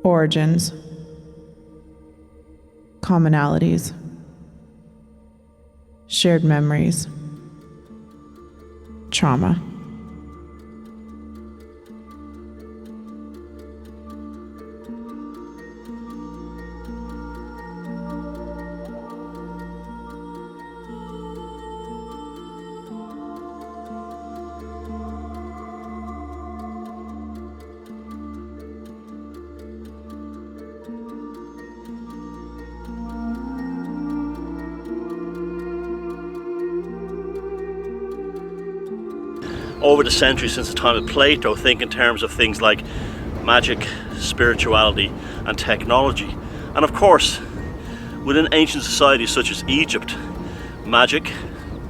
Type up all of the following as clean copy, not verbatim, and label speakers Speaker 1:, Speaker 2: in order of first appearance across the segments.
Speaker 1: origins, commonalities, shared memories, trauma.
Speaker 2: Over the centuries, since the time of Plato, think in terms of things like magic, spirituality and technology. And of course, within ancient societies such as Egypt, magic,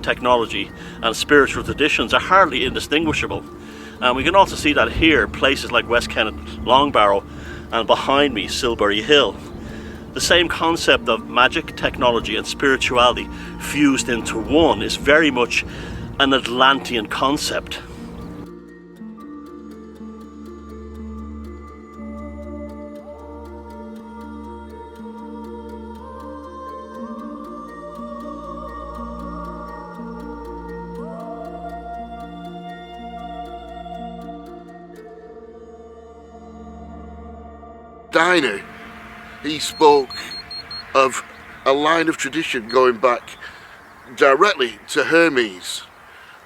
Speaker 2: technology and spiritual traditions are hardly indistinguishable. And we can also see that here, places like West Kennet, Longbarrow and behind me, Silbury Hill. The same concept of magic, technology and spirituality fused into one is very much an Atlantean concept.
Speaker 3: Diner, he spoke of a line of tradition going back directly to Hermes.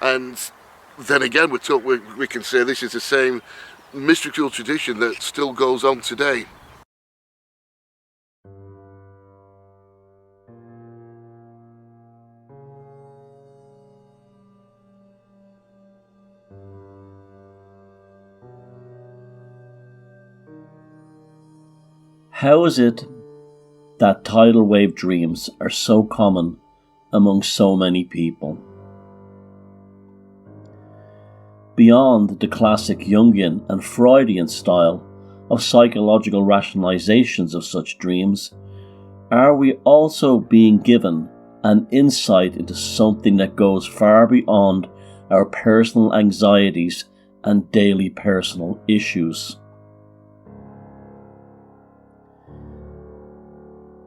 Speaker 3: And then again, we can say this is the same mystical tradition that still goes on today.
Speaker 4: How is it that tidal wave dreams are so common among so many people? Beyond the classic Jungian and Freudian style of psychological rationalizations of such dreams, are we also being given an insight into something that goes far beyond our personal anxieties and daily personal issues?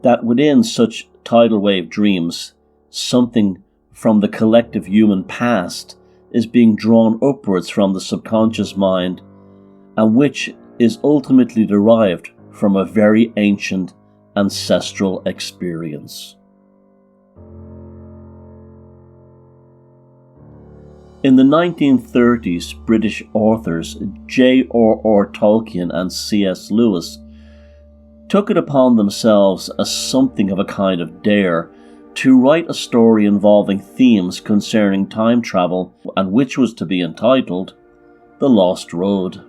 Speaker 4: That within such tidal wave dreams, something from the collective human past is being drawn upwards from the subconscious mind, and which is ultimately derived from a very ancient ancestral experience. In the 1930s, British authors J.R.R. Tolkien and C.S. Lewis took it upon themselves as something of a kind of dare to write a story involving themes concerning time travel, and which was to be entitled The Lost Road.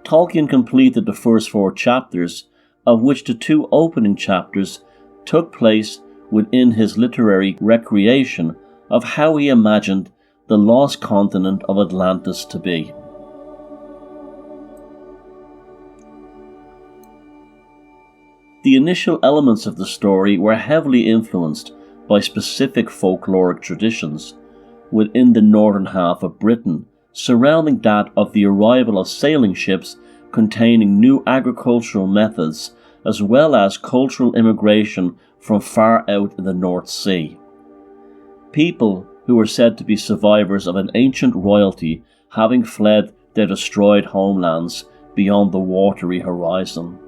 Speaker 4: Tolkien completed the first 4 chapters, of which the 2 opening chapters took place within his literary recreation of how he imagined the lost continent of Atlantis to be. The initial elements of the story were heavily influenced by specific folkloric traditions within the northern half of Britain, surrounding that of the arrival of sailing ships containing new agricultural methods, as well as cultural immigration from far out in the North Sea. People who were said to be survivors of an ancient royalty having fled their destroyed homelands beyond the watery horizon.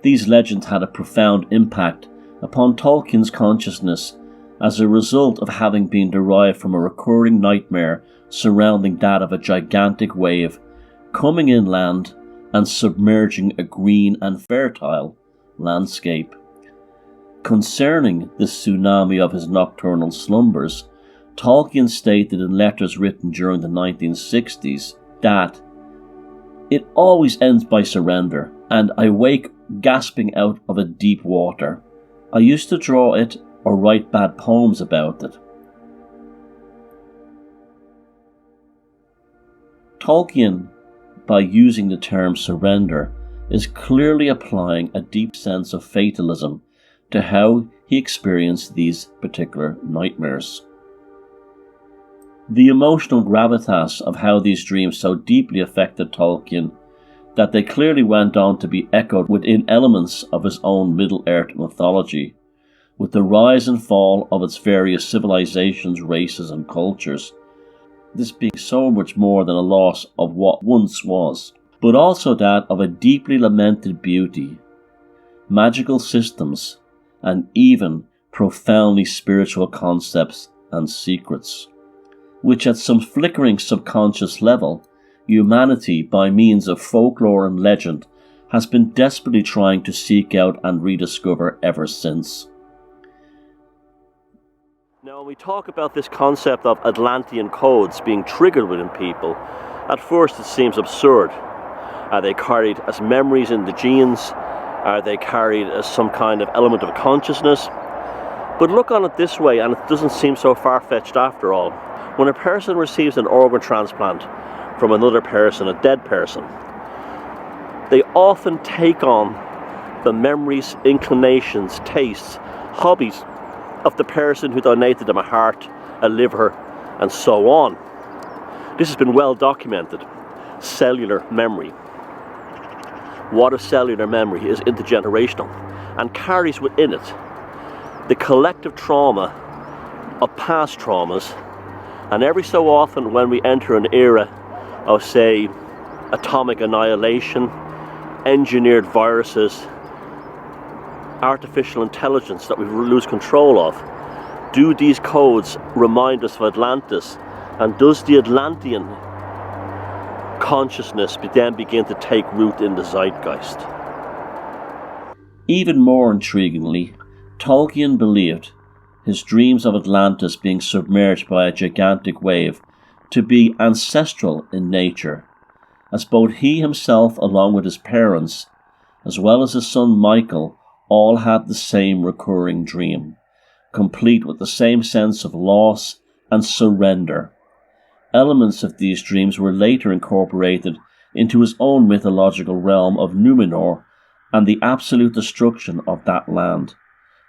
Speaker 4: These legends had a profound impact upon Tolkien's consciousness as a result of having been derived from a recurring nightmare surrounding that of a gigantic wave coming inland and submerging a green and fertile landscape. Concerning this tsunami of his nocturnal slumbers, Tolkien stated in letters written during the 1960s that "It always ends by surrender, and I wake gasping out of a deep water. I used to draw it or write bad poems about it." Tolkien, by using the term surrender, is clearly applying a deep sense of fatalism to how he experienced these particular nightmares. The emotional gravitas of how these dreams so deeply affected Tolkien that they clearly went on to be echoed within elements of his own Middle-earth mythology, with the rise and fall of its various civilizations, races and cultures, this being so much more than a loss of what once was, but also that of a deeply lamented beauty, magical systems, and even profoundly spiritual concepts and secrets, which at some flickering subconscious level, humanity, by means of folklore and legend, has been desperately trying to seek out and rediscover ever since. Now, when we talk about this concept of Atlantean codes being triggered within people, at first it seems absurd. Are they carried as memories in the genes? Are they carried as some kind of element of consciousness? But look on it this way, and it doesn't seem so far-fetched after all. When a person receives an organ transplant from another person, a dead person, they often take on the memories, inclinations, tastes, hobbies of the person who donated them a heart, a liver, and so on. This has been well documented. Cellular memory. What if cellular memory is intergenerational and carries within it the collective trauma of past traumas, and every so often when we enter an era of, say, atomic annihilation, engineered viruses, artificial intelligence that we lose control of, do these codes remind us of Atlantis, and does the Atlantean consciousness then begin to take root in the zeitgeist? Even more intriguingly, Tolkien believed his dreams of Atlantis being submerged by a gigantic wave to be ancestral in nature, as both he himself along with his parents, as well as his son Michael, all had the same recurring dream, complete with the same sense of loss and surrender. Elements of these dreams were later incorporated into his own mythological realm of Numenor and the absolute destruction of that land,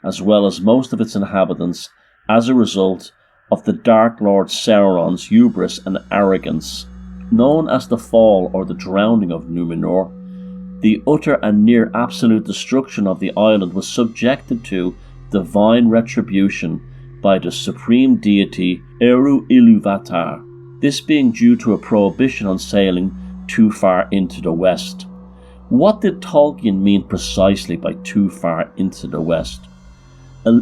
Speaker 4: as well as most of its inhabitants, as a result of the Dark Lord Sauron's hubris and arrogance. Known as the fall or the drowning of Numenor, the utter and near absolute destruction of the island was subjected to divine retribution by the supreme deity Eru Ilúvatar, this being due to a prohibition on sailing too far into the west. What did Tolkien mean precisely by too far into the west?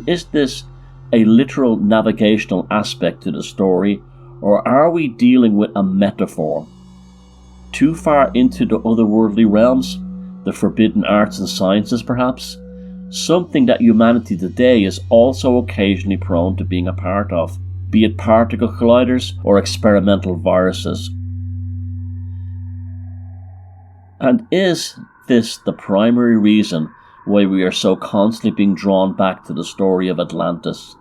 Speaker 4: Is this a literal navigational aspect to the story, or are we dealing with a metaphor? Too far into the otherworldly realms? The forbidden arts and sciences, perhaps? Something that humanity today is also occasionally prone to being a part of, be it particle colliders or experimental viruses. And is this the primary reason why we are so constantly being drawn back to the story of Atlantis?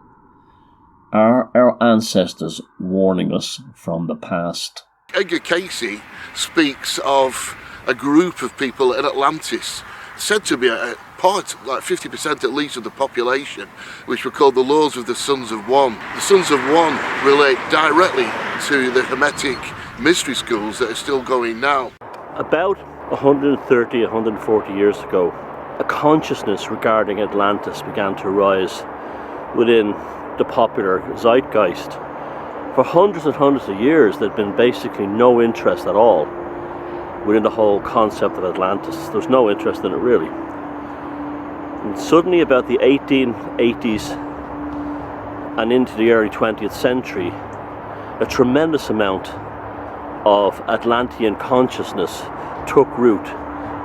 Speaker 4: Are our ancestors warning us from the past?
Speaker 3: Edgar Casey speaks of a group of people in Atlantis, said to be a part, like 50% at least of the population, which were called the Laws of the Sons of One. The Sons of One relate directly to the Hermetic mystery schools that are still going now. About
Speaker 2: 130, 140 years ago, a consciousness regarding Atlantis began to rise within the popular zeitgeist. For hundreds and hundreds of years, there'd been basically no interest at all within the whole concept of Atlantis. There's no interest in it really. And suddenly about the 1880s and into the early 20th century, a tremendous amount of Atlantean consciousness took root,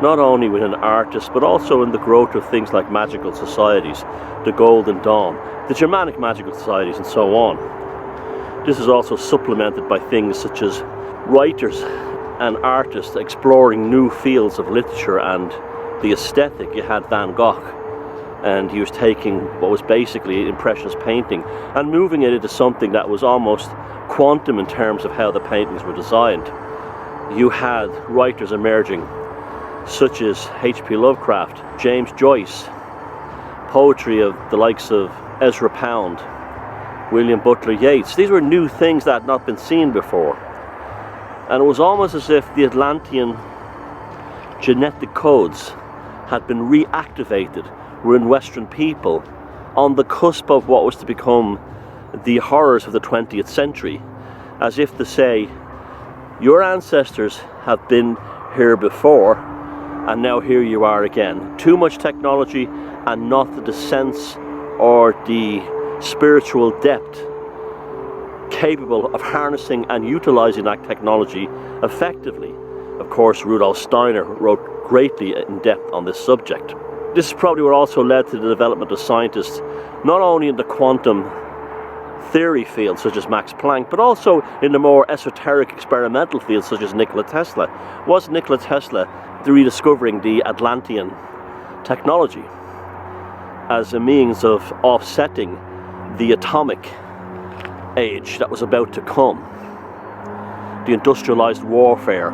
Speaker 2: not only within artists but also in the growth of things like magical societies, the Golden Dawn, the Germanic magical societies and so on. This is also supplemented by things such as writers and artists exploring new fields of literature and the aesthetic. You had Van Gogh, and he was taking what was basically impressionist painting and moving it into something that was almost quantum in terms of how the paintings were designed. You had writers emerging such as H.P. Lovecraft, James Joyce, poetry of the likes of Ezra Pound, William Butler Yeats. These were new things that had not been seen before. And it was almost as if the Atlantean genetic codes had been reactivated within Western people on the cusp of what was to become the horrors of the 20th century, as if to say, your ancestors have been here before, and now here you are again. Too much technology and not the sense or the spiritual depth capable of harnessing and utilizing that technology effectively. Of course, Rudolf Steiner wrote greatly in depth on this subject. This is probably what also led to the development of scientists, not only in the quantum theory field such as Max Planck, but also in the more esoteric experimental fields such as Nikola Tesla. Was Nikola Tesla rediscovering the Atlantean technology as a means of offsetting the atomic age that was about to come, the industrialized warfare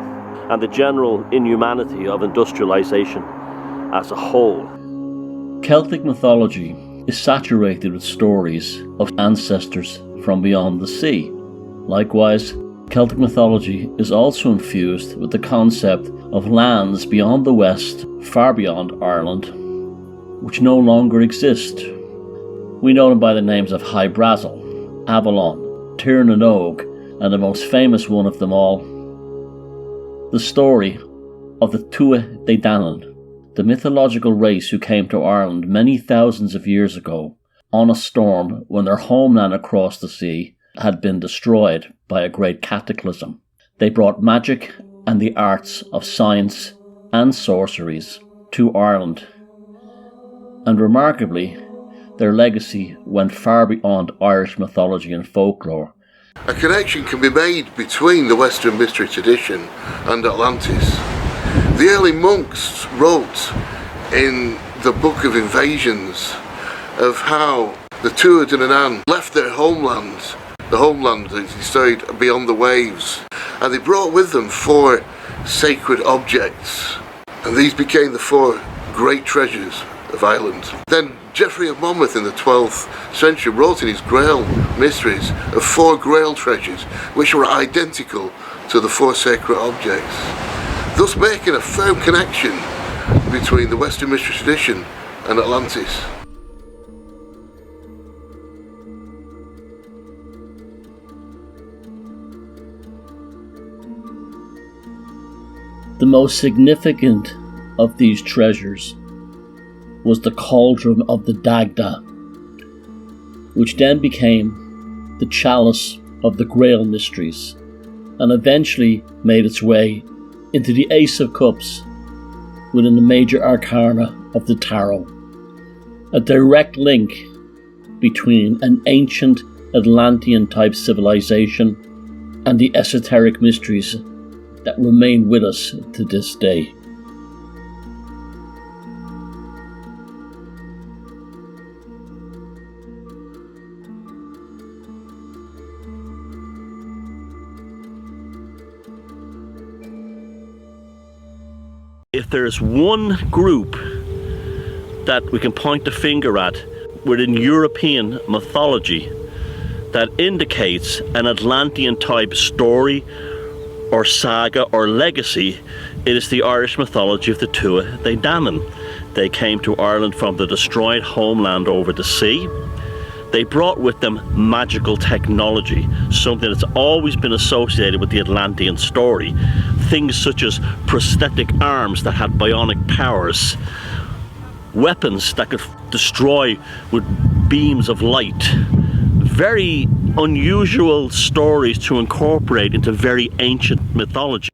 Speaker 2: and the general inhumanity of industrialization as a whole?
Speaker 4: Celtic mythology is saturated with stories of ancestors from beyond the sea. Likewise, Celtic mythology is also infused with the concept of lands beyond the west, far beyond Ireland, which no longer exist. We know them by the names of High Brazil, Avalon, Tir na Nog, and the most famous one of them all, the story of the Tua de Danann, the mythological race who came to Ireland many thousands of years ago on a storm when their homeland across the sea had been destroyed by a great cataclysm. They brought magic and the arts of science and sorceries to Ireland, and remarkably, their legacy went far beyond Irish mythology and folklore.
Speaker 3: A connection can be made between the Western mystery tradition and Atlantis. The early monks wrote in the Book of Invasions of how the Tuatha De Danann left their homeland, the homeland that stayed beyond the waves, and they brought with them 4 sacred objects, and these became the 4 great treasures of Ireland. Then Geoffrey of Monmouth in the 12th century wrote in his Grail Mysteries of 4 Grail treasures which were identical to the 4 sacred objects, thus making a firm connection between the Western mystery tradition and Atlantis.
Speaker 4: The most significant of these treasures was the cauldron of the Dagda, which then became the chalice of the Grail Mysteries, and eventually made its way into the Ace of Cups within the major arcana of the Tarot, a direct link between an ancient Atlantean type civilization and the esoteric mysteries that remain with us to this day.
Speaker 2: If there's one group that we can point the finger at within European mythology that indicates an Atlantean type story or saga or legacy, it is the Irish mythology of the Tuatha De Danann. They came to Ireland from the destroyed homeland over the sea. They brought with them magical technology, something that's always been associated with the Atlantean story. Things such as prosthetic arms that had bionic powers, weapons that could destroy with beams of light. Very unusual stories to incorporate into very ancient mythology.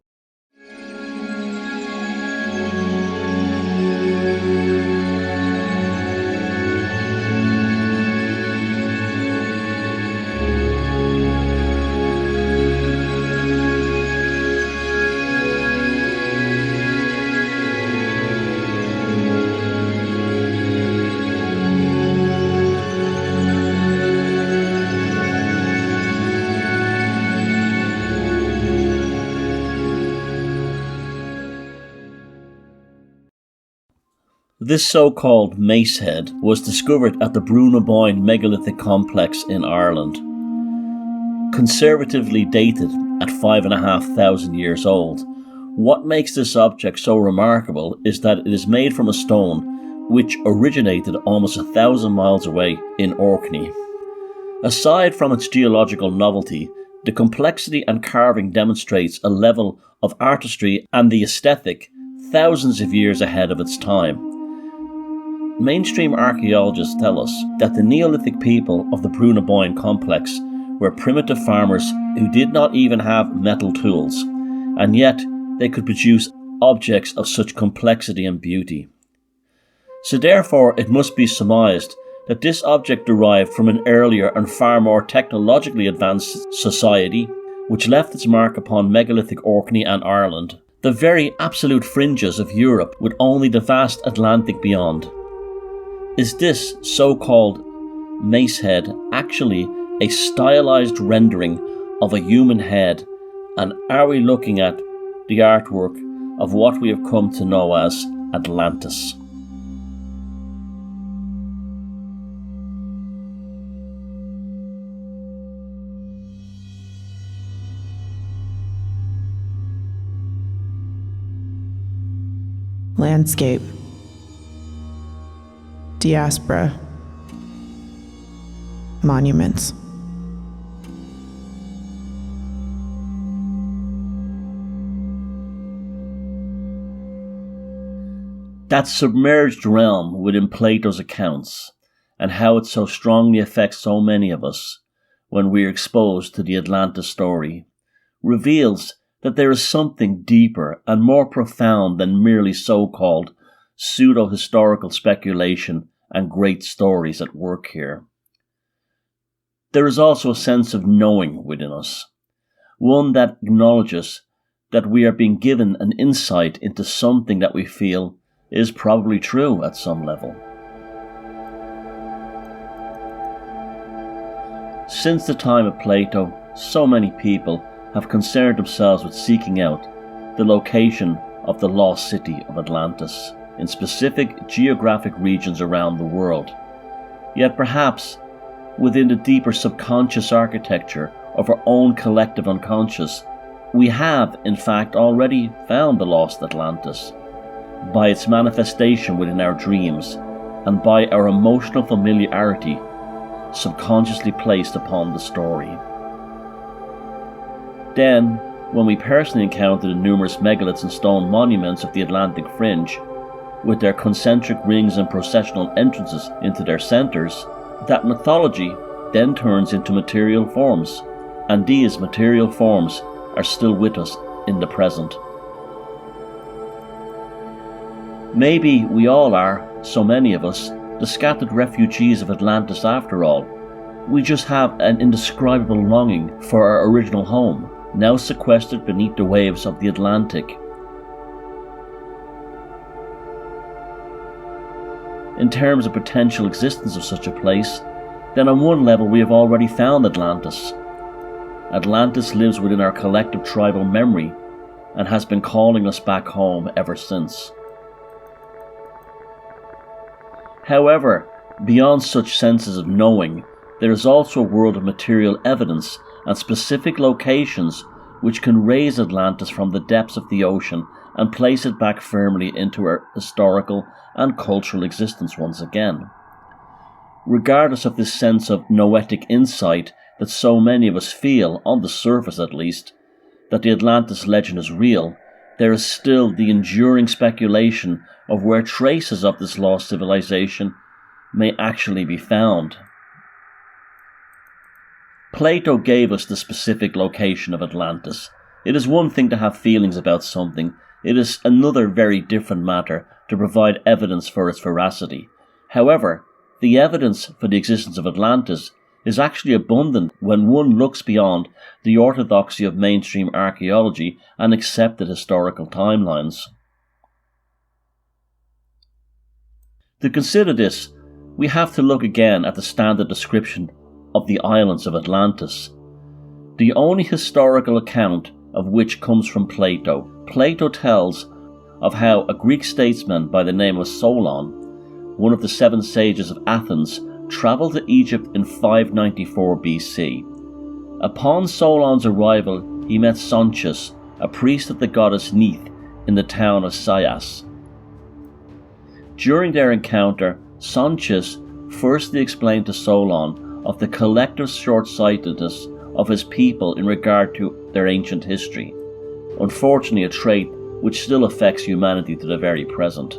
Speaker 4: This so-called mace head was discovered at the Bruno Bettelheim megalithic complex in Ireland, conservatively dated at 5,500 years old. What makes this object so remarkable is that it is made from a stone which originated almost 1,000 miles away in Orkney. Aside from its geological novelty, the complexity and carving demonstrates a level of artistry and the aesthetic thousands of years ahead of its time. Mainstream archaeologists tell us that the Neolithic people of the Bruno Bettelheim complex were primitive farmers who did not even have metal tools, and yet they could produce objects of such complexity and beauty. So therefore it must be surmised that this object derived from an earlier and far more technologically advanced society, which left its mark upon megalithic Orkney and Ireland, the very absolute fringes of Europe with only the vast Atlantic beyond. Is this so-called mace head actually a stylized rendering of a human head, and are we looking at the artwork of what we have come to know as Atlantis?
Speaker 1: Landscape. Diaspora. Monuments.
Speaker 4: That submerged realm within Plato's accounts, and how it so strongly affects so many of us when we are exposed to the Atlantis story, reveals that there is something deeper and more profound than merely so-called pseudo-historical speculation and great stories at work here. There is also a sense of knowing within us, one that acknowledges that we are being given an insight into something that we feel is probably true at some level. Since the time of Plato, so many people have concerned themselves with seeking out the location of the lost city of Atlantis in specific geographic regions around the world. Yet perhaps within the deeper subconscious architecture of our own collective unconscious, we have in fact already found the lost Atlantis by its manifestation within our dreams and by our emotional familiarity subconsciously placed upon the story. Then, when we personally encounter the numerous megaliths and stone monuments of the Atlantic fringe, with their concentric rings and processional entrances into their centres, that mythology then turns into material forms, and these material forms are still with us in the present. Maybe we all are, so many of us, the scattered refugees of Atlantis after all. We just have an indescribable longing for our original home, now sequestered beneath the waves of the Atlantic. In terms of potential existence of such a place, then on one level we have already found Atlantis. Atlantis lives within our collective tribal memory and has been calling us back home ever since. However, beyond such senses of knowing, there is also a world of material evidence and specific locations which can raise Atlantis from the depths of the ocean and place it back firmly into our historical and cultural existence once again. Regardless of this sense of noetic insight that so many of us feel, on the surface at least, that the Atlantis legend is real, there is still the enduring speculation of where traces of this lost civilization may actually be found. Plato gave us the specific location of Atlantis. It is one thing to have feelings about something, it is another very different matter to provide evidence for its veracity. However, the evidence for the existence of Atlantis is actually abundant when one looks beyond the orthodoxy of mainstream archaeology and accepted historical timelines. To consider this, we have to look again at the standard description of the islands of Atlantis, the only historical account of which comes from Plato. Plato tells of how a Greek statesman by the name of Solon, one of the 7 sages of Athens, travelled to Egypt in 594 BC. Upon Solon's arrival, he met Sonchus, a priest of the goddess Neith, in the town of Sayas. During their encounter, Sonchus firstly explained to Solon of the collective short-sightedness of his people in regard to their ancient history, unfortunately a trait which still affects humanity to the very present.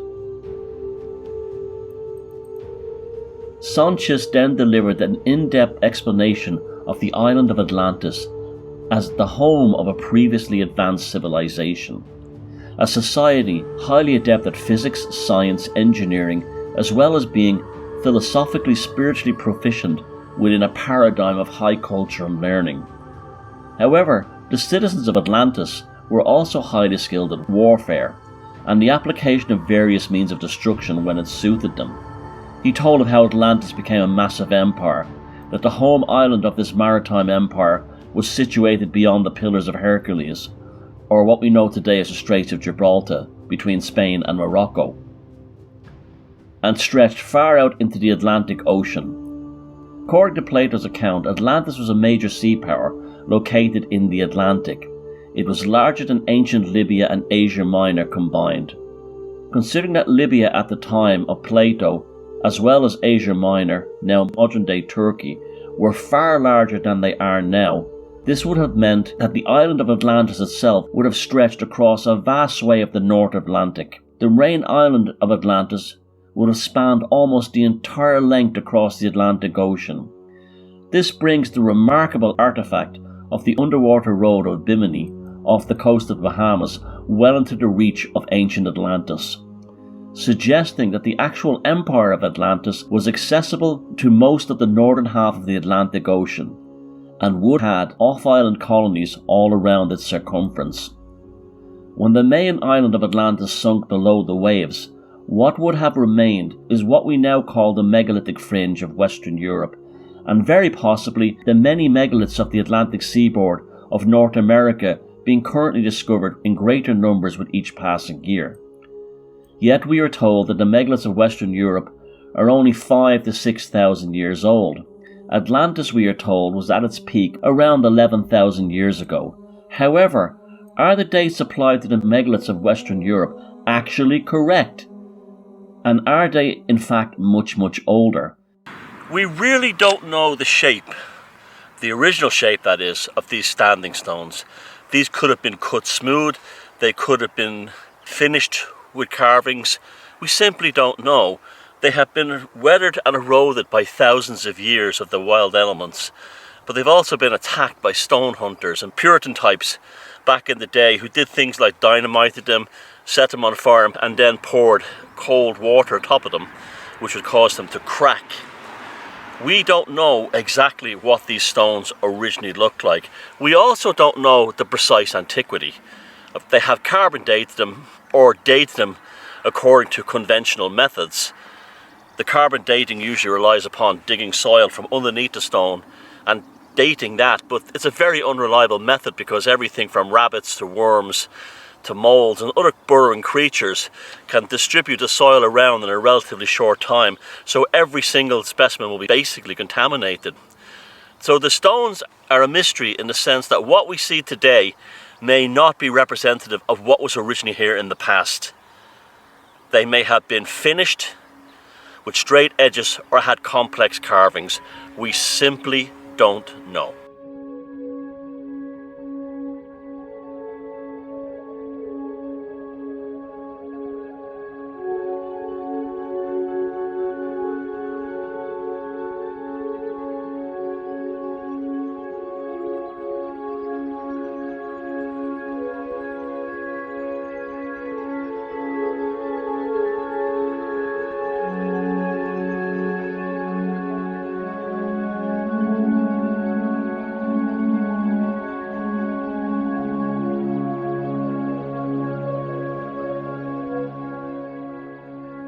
Speaker 4: Sonchus then delivered an in-depth explanation of the island of Atlantis as the home of a previously advanced civilization, a society highly adept at physics, science, engineering, as well as being philosophically, spiritually proficient within a paradigm of high culture and learning. However, the citizens of Atlantis were also highly skilled at warfare and the application of various means of destruction when it suited them. He told of how Atlantis became a massive empire, that the home island of this maritime empire was situated beyond the Pillars of Hercules, or what we know today as the Straits of Gibraltar, between Spain and Morocco, and stretched far out into the Atlantic Ocean. According to Plato's account, Atlantis was a major sea power located in the Atlantic. It was larger than ancient Libya and Asia Minor combined. Considering that Libya at the time of Plato, as well as Asia Minor, now modern-day Turkey, were far larger than they are now, this would have meant that the island of Atlantis itself would have stretched across a vast sway of the North Atlantic. The main island of Atlantis would have spanned almost the entire length across the Atlantic Ocean. This brings the remarkable artifact of the underwater road of Bimini off the coast of Bahamas well into the reach of ancient Atlantis, suggesting that the actual empire of Atlantis was accessible to most of the northern half of the Atlantic Ocean and would have had off-island colonies all around its circumference. When the main island of Atlantis sunk below the waves, what would have remained is what we now call the megalithic fringe of Western Europe, and very possibly the many megaliths of the Atlantic seaboard of North America being currently discovered in greater numbers with each passing year. Yet we are told that the megaliths of Western Europe are only 5,000 to 6,000 years old. Atlantis, we are told, was at its peak around 11,000 years ago. However, are the dates applied to the megaliths of Western Europe actually correct? And are they in fact much older?
Speaker 2: We really don't know the shape, the original shape that is, of these standing stones. These could have been cut smooth, they could have been finished with carvings. We simply don't know. They have been weathered and eroded by thousands of years of the wild elements, but they've also been attacked by stone hunters and Puritan types back in the day who did things like dynamited them, set them on fire, and then poured cold water atop of them, which would cause them to crack. We don't know exactly what these stones originally looked like. We also don't know the precise antiquity. They have carbon dated them or dated them according to conventional methods. The carbon dating usually relies upon digging soil from underneath the stone and dating that, but it's a very unreliable method because everything from rabbits to worms to moles and other burrowing creatures can distribute the soil around in a relatively short time, so every single specimen will be basically contaminated. So the stones are a mystery in the sense that what we see today may not be representative of what was originally here in the past. They may have been finished with straight edges or had complex carvings. We simply don't know.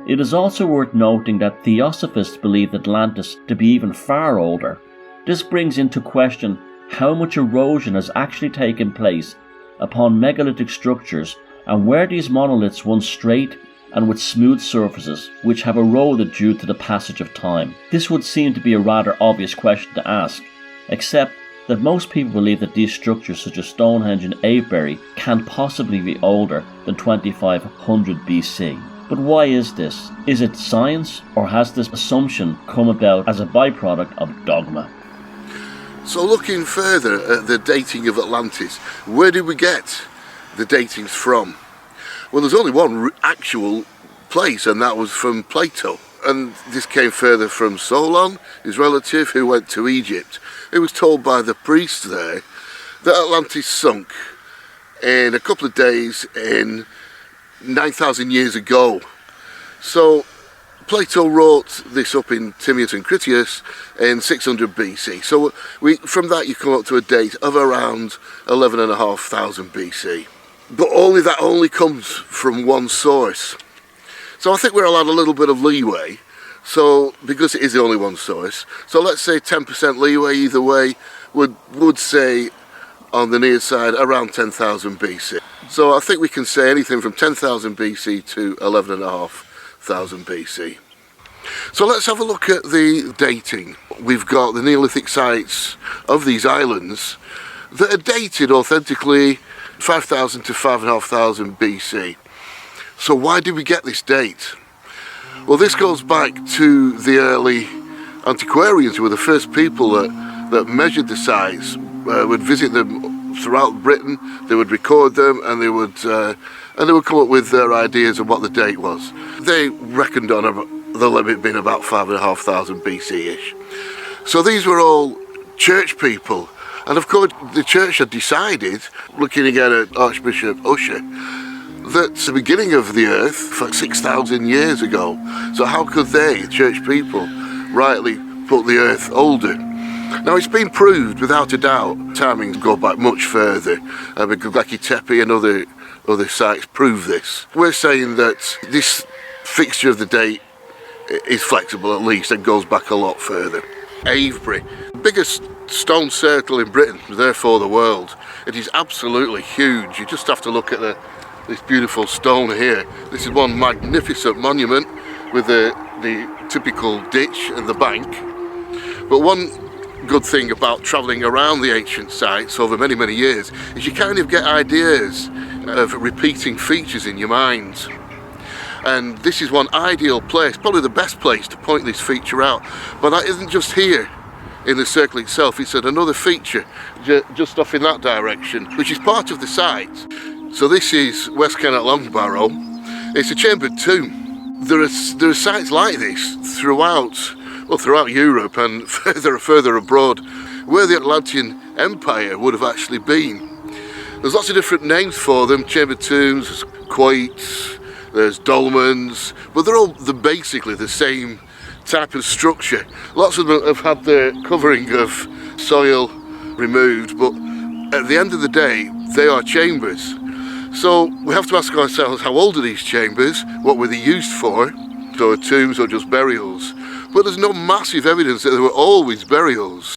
Speaker 4: It is also worth noting that Theosophists believed Atlantis to be even far older. This brings into question how much erosion has actually taken place upon megalithic structures And were these monoliths once straight and with smooth surfaces which have eroded due to the passage of time? This would seem to be a rather obvious question to ask, except that most people believe that these structures such as Stonehenge and Avebury can't possibly be older than 2500 BC. But why is this? Is it science, or has this assumption come about as a byproduct of dogma?
Speaker 3: So looking further at the dating of Atlantis, where did we get the datings from? Well, there's only one actual place, and that was from Plato. And this came further from Solon, his relative, who went to Egypt. He was told by the priest there that Atlantis sunk in a couple of days in 9,000 years ago. So Plato wrote this up in Timaeus and Critias in 600 BC. So from that you come up to a date of around 11,500 BC. But that only comes from one source. So I think we're allowed a little bit of leeway. So because it is the only one source, so let's say 10% leeway either way would say on the near side around 10,000 BC. So I think we can say anything from 10,000 BC to 11,500 BC. So let's have a look at the dating. We've got the Neolithic sites of these islands that are dated authentically 5,000 to 5,500 BC. So why did we get this date? Well, this goes back to the early antiquarians, who were the first people that measured the sites, would visit them throughout Britain, they would record them, and they would come up with their ideas of what the date was. They reckoned on the limit being about 5,500 BC-ish. So these were all church people, and of course the church had decided, looking again at Archbishop Usher, that the beginning of the earth for 6,000 years ago. So how could they, church people, rightly put the earth older? Now it's been proved without a doubt, timings go back much further, because Göbekli Tepe and other sites prove this. We're saying that this fixture of the date is flexible at least and goes back a lot further. Avebury, the biggest stone circle in Britain, therefore the world. It is absolutely huge. You just have to look at this beautiful stone here. This is one magnificent monument with the typical ditch and the bank. But one good thing about travelling around the ancient sites over many, many years is you kind of get ideas of repeating features in your mind. And this is one ideal place, probably the best place to point this feature out. But that isn't just here in the circle itself, it's at another feature just off in that direction, which is part of the site. So this is West Ken at Longbarrow. It's a chambered tomb. There are sites like this throughout Europe and further abroad, where the Atlantean Empire would have actually been. There's lots of different names for them: chambered tombs, there's quaits, there's dolmens, but they're all basically the same type of structure. Lots of them have had their covering of soil removed, but at the end of the day, they are chambers. So we have to ask ourselves, how old are these chambers? What were they used for? So tombs or just burials? But there's no massive evidence that there were always burials.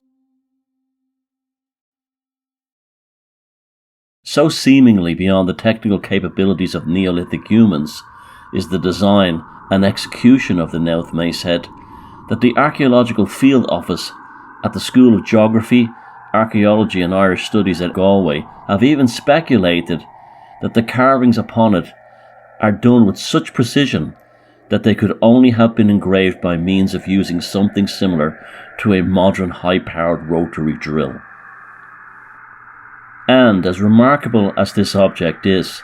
Speaker 4: So seemingly beyond the technical capabilities of Neolithic humans is the design and execution of the Neolithic mace head that the Archaeological Field Office at the School of Geography, Archaeology and Irish Studies at Galway have even speculated that the carvings upon it are done with such precision that they could only have been engraved by means of using something similar to a modern high-powered rotary drill. And as remarkable as this object is,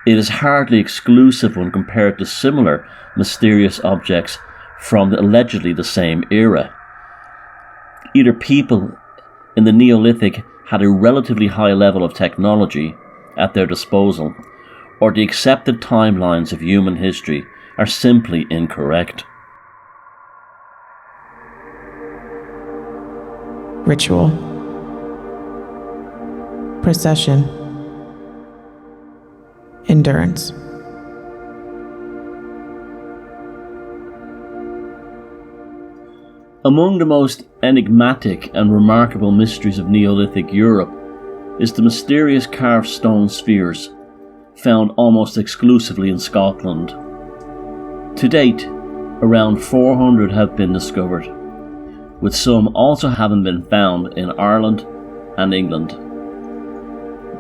Speaker 4: it is hardly exclusive when compared to similar mysterious objects from allegedly the same era. Either people in the Neolithic had a relatively high level of technology at their disposal, or the accepted timelines of human history are simply incorrect.
Speaker 1: Ritual. Procession. Endurance.
Speaker 4: Among the most enigmatic and remarkable mysteries of Neolithic Europe is the mysterious carved stone spheres found almost exclusively in Scotland. To date, around 400 have been discovered, with some also having been found in Ireland and England.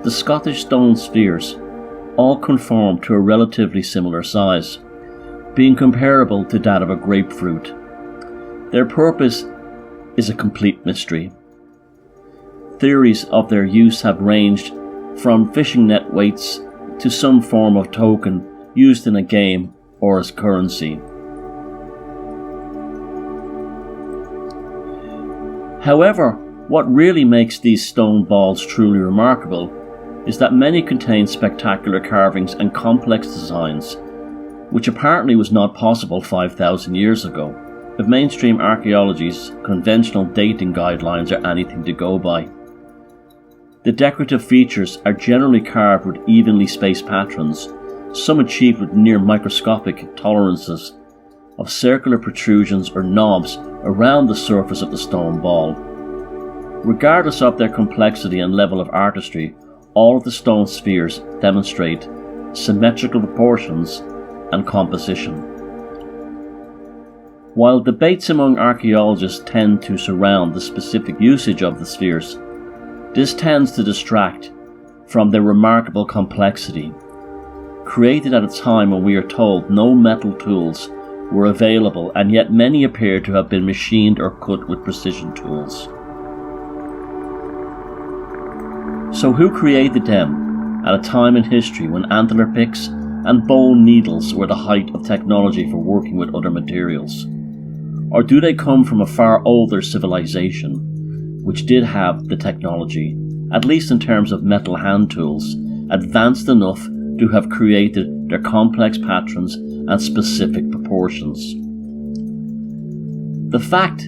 Speaker 4: The Scottish stone spheres all conform to a relatively similar size, being comparable to that of a grapefruit. Their purpose is a complete mystery. Theories of their use have ranged from fishing net weights to some form of token used in a game or as currency. However, what really makes these stone balls truly remarkable is that many contain spectacular carvings and complex designs, which apparently was not possible 5,000 years ago, if mainstream archaeology's conventional dating guidelines are anything to go by. The decorative features are generally carved with evenly spaced patterns, some achieved with near microscopic tolerances of circular protrusions or knobs around the surface of the stone ball. Regardless of their complexity and level of artistry, all of the stone spheres demonstrate symmetrical proportions and composition. While debates among archaeologists tend to surround the specific usage of the spheres, this tends to distract from their remarkable complexity, created at a time when we are told no metal tools were available, and yet many appear to have been machined or cut with precision tools. So who created them at a time in history when antler picks and bone needles were the height of technology for working with other materials? Or do they come from a far older civilization, which did have the technology, at least in terms of metal hand tools, advanced enough to have created their complex patterns and specific proportions? The fact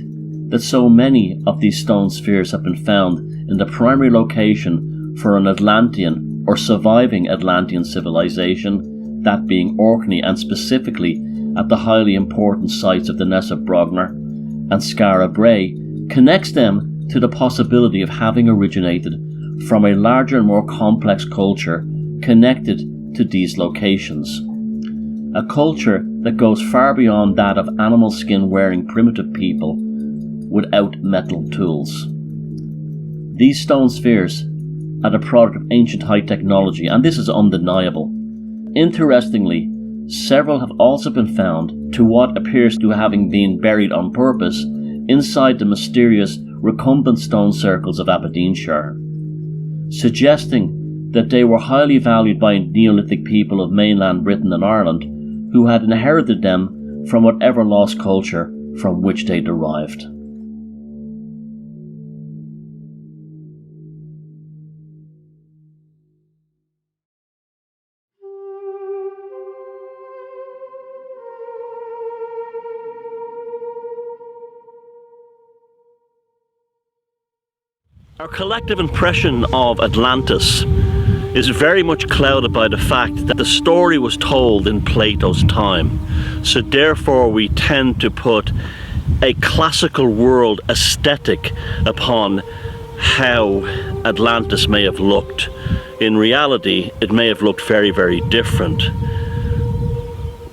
Speaker 4: that so many of these stone spheres have been found in the primary location for an Atlantean or surviving Atlantean civilization, that being Orkney, and specifically at the highly important sites of the Ness of Brogner and Skara Brae, connects them to the possibility of having originated from a larger and more complex culture connected to these locations. A culture that goes far beyond that of animal skin wearing primitive people without metal tools. These stone spheres are the product of ancient high technology, and this is undeniable. Interestingly, several have also been found to what appears to having been buried on purpose inside the mysterious recumbent stone circles of Aberdeenshire, suggesting that they were highly valued by Neolithic people of mainland Britain and Ireland, who had inherited them from whatever lost culture from which they derived.
Speaker 2: Our collective impression of Atlantis is very much clouded by the fact that the story was told in Plato's time. So therefore we tend to put a classical world aesthetic upon how Atlantis may have looked. In reality, it may have looked very, very different.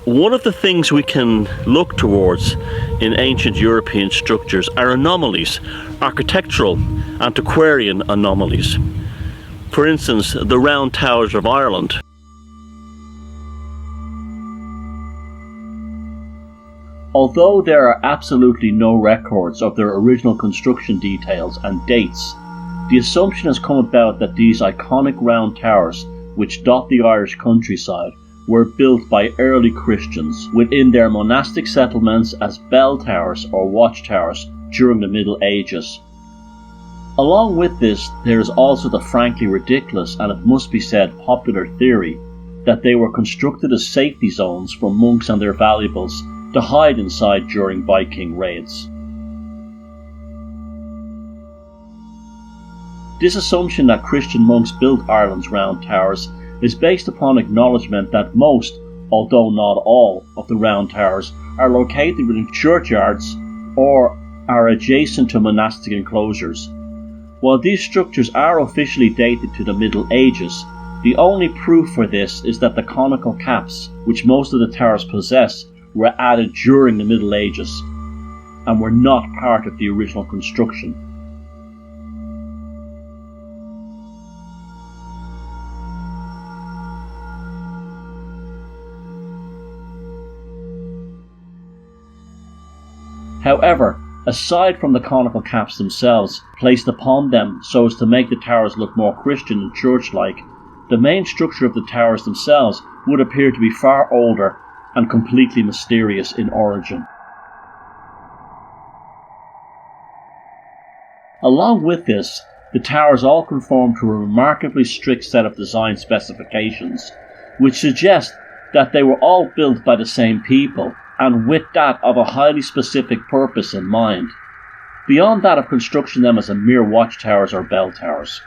Speaker 2: One of the things we can look towards in ancient European structures are anomalies, architectural, antiquarian anomalies. For instance, the round towers of Ireland.
Speaker 4: Although there are absolutely no records of their original construction details and dates, the assumption has come about that these iconic round towers, which dot the Irish countryside, were built by early Christians within their monastic settlements as bell towers or watchtowers during the Middle Ages. Along with this, there is also the frankly ridiculous, and it must be said popular theory, that they were constructed as safety zones for monks and their valuables to hide inside during Viking raids. This assumption that Christian monks built Ireland's round towers is based upon acknowledgement that most, although not all, of the round towers are located within churchyards or are adjacent to monastic enclosures. While these structures are officially dated to the Middle Ages, The only proof for this is that the conical caps, which most of the towers possess, were added during the Middle Ages and were not part of the original construction. However, aside from the conical caps themselves, placed upon them so as to make the towers look more Christian and church-like, the main structure of the towers themselves would appear to be far older and completely mysterious in origin. Along with this, the towers all conform to a remarkably strict set of design specifications, which suggest that they were all built by the same people, and with that of a highly specific purpose in mind, beyond that of constructing them as a mere watchtowers or bell towers.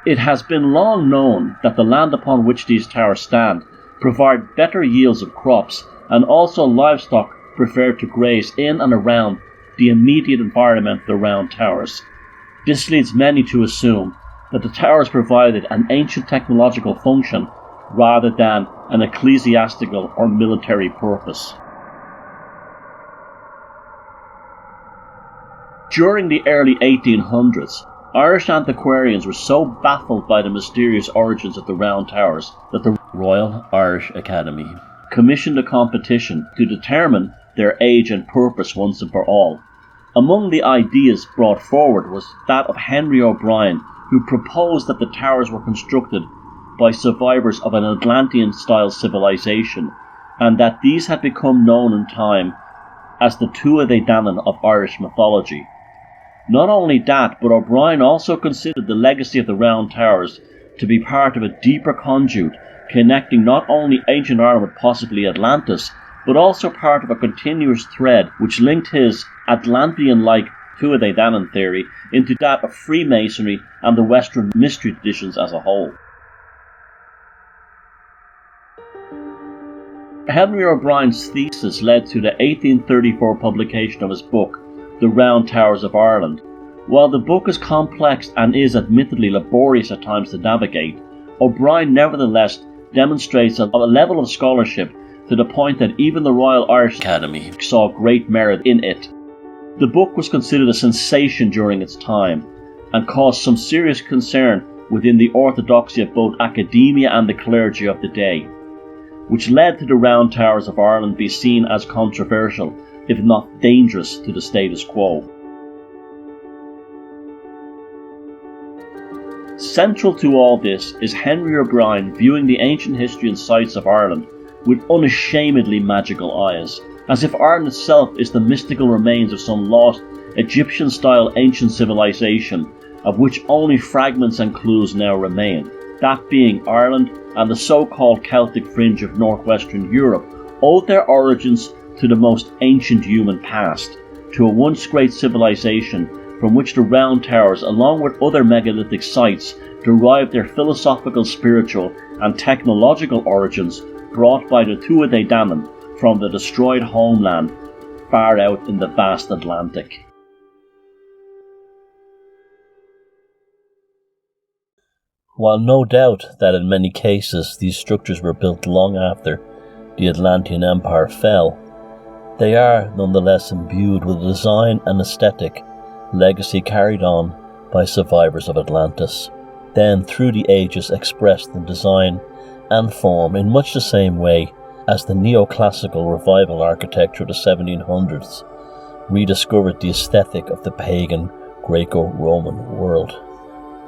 Speaker 4: It has been long known that the land upon which these towers stand provide better yields of crops, and also livestock preferred to graze in and around the immediate environment of the round towers. This leads many to assume that the towers provided an ancient technological function rather than an ecclesiastical or military purpose. During the early 1800s, Irish antiquarians were so baffled by the mysterious origins of the round towers that the Royal Irish Academy commissioned a competition to determine their age and purpose once and for all. Among the ideas brought forward was that of Henry O'Brien, who proposed that the towers were constructed by survivors of an Atlantean-style civilization, and that these had become known in time as the Tuatha De Danann of Irish mythology. Not only that, but O'Brien also considered the legacy of the round towers to be part of a deeper conduit connecting not only ancient Ireland with possibly Atlantis, but also part of a continuous thread which linked his Atlantean-like Tuatha De Danann theory into that of Freemasonry and the Western mystery traditions as a whole. Henry O'Brien's thesis led to the 1834 publication of his book, The Round Towers of Ireland. While the book is complex and is admittedly laborious at times to navigate, O'Brien nevertheless demonstrates a level of scholarship to the point that even the Royal Irish Academy saw great merit in it. The book was considered a sensation during its time and caused some serious concern within the orthodoxy of both academia and the clergy of the day, which led to the Round Towers of Ireland be seen as controversial, if not dangerous, to the status quo. Central to all this is Henry O'Brien viewing the ancient history and sites of Ireland with unashamedly magical eyes, as if Ireland itself is the mystical remains of some lost Egyptian-style ancient civilization, of which only fragments and clues now remain, that being Ireland and the so-called Celtic fringe of northwestern Europe, owed their origins to the most ancient human past, to a once great civilization from which the Round Towers, along with other megalithic sites, derived their philosophical, spiritual and technological origins brought by the Tuatha De Danann from the destroyed homeland far out in the vast Atlantic. While no doubt that in many cases these structures were built long after the Atlantean Empire fell, they are nonetheless imbued with a design and aesthetic legacy carried on by survivors of Atlantis, then through the ages expressed in design and form in much the same way as the neoclassical revival architecture of the 1700s rediscovered the aesthetic of the pagan Greco-Roman world.